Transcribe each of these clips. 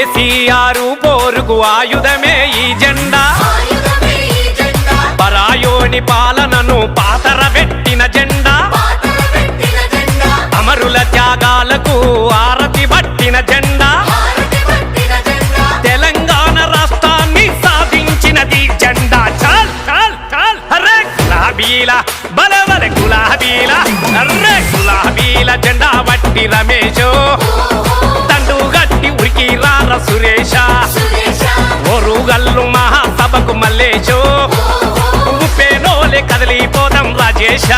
కేసీఆర్ పోరుకు ఆయుధమే ఈ జెండా పరాయోని పాలనను పాతరబెట్టిన జెండా అమరుల త్యాగాలకు ఆరతి పట్టిన జెండా తెలంగాణ రాష్ట్రాన్ని సాధించినది జెండా చాల్ చాల్ చాల్ హరే గులాబీల బలవల గులాబీల అర్రే గులాబీల జెండా వట్టి రమేషో తండు గట్టి ఉరికి రార సురేష ఓరుగల్లు మహాసభకు మల్లేషో ఉప్పేనోలే కదిలిపోదాం రాజేశ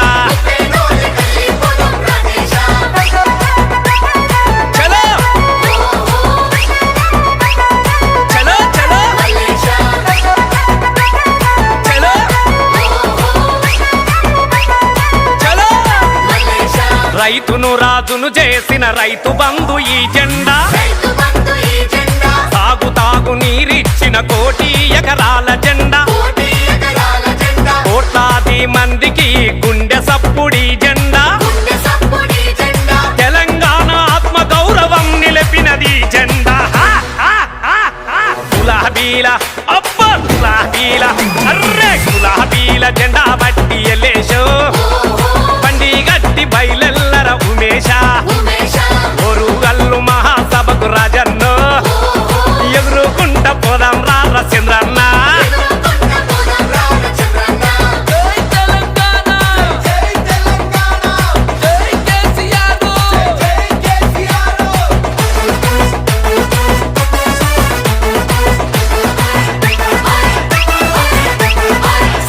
రైతును రాజును చేసిన రైతు బంధు ఈ జెండా తాగు నీరిచ్చిన కోటి ఎకరాల జెండా కోట్లాది మందికి గుండె సప్పుడి జెండా తెలంగాణ ఆత్మ గౌరవం నిలిపినది జెండా గులాబీల అబ్బ గులాబీల అర్రే గులాబీల జెండా బట్టి ఎల్లేశో బండి గట్టి బయలెల్లర ఉమేశ ఓరుగల్లు మహాసభకు రాజన్నో ఎగురుకుంట పోదాం రార చంద్రన్న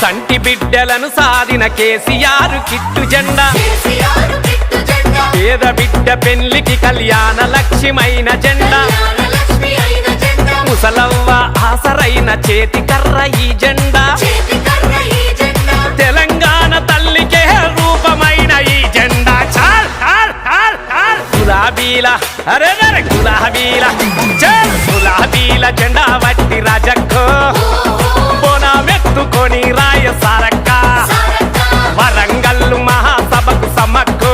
సంటి బిడ్డలను సాధిన కేసీఆర్ కిట్టు జెండా పేద బిడ్డ పెళ్లికి కళ్యాణ లక్ష్యమైన జెండా ముసలవ్వ ఆసరైన చేతి కర్ర ఈ జెండా తెలంగాణ తల్లికే రూపమైన ఈ జెండా చాల్ చాల్ చాల్ చాల్ గులాబీల అరే గులాబీల చాల్ గులాబీల జెండా వట్టి రాజక్కో బోనమెత్తుకొని రాయ సారక్క వరంగల్లు మహాసభకు సమ్మక్కు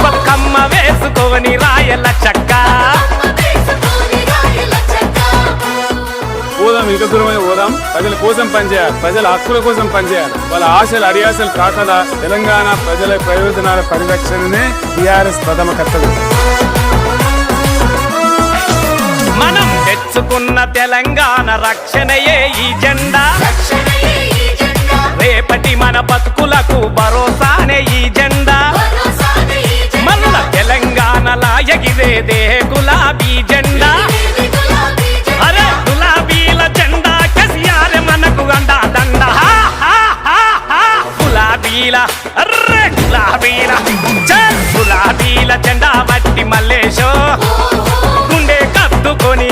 పక్కమ్మ వేసుకొని రాయల చక్క పోదాం ఇంకా దూరమైన పోదాం ప్రజల కోసం పనిచేయాలి ప్రజల హక్కుల కోసం పనిచేయాలి వాళ్ళ ఆశలు అడియాసలు కాకుండా తెలంగాణ ప్రజల ప్రయోజనాల పరిరక్షణనే టీఆర్ఎస్ ప్రథమ కర్తవ్యం మనం తెచ్చుకున్న తెలంగాణ రక్షణయే ఈ జెండా రేపటి మన బతుకులకు భరోసానే ఈ జెండా మన తెలంగాణలా ఎగిరేదే గులాబీ జెండా అరే గులాబీల జెండా కేసీఆర్ మనకు అండా దండ గులాబీల అర్రే గులాబీల గులాబీల జెండా బట్టి మల్లేశో గుండె కత్తుకొని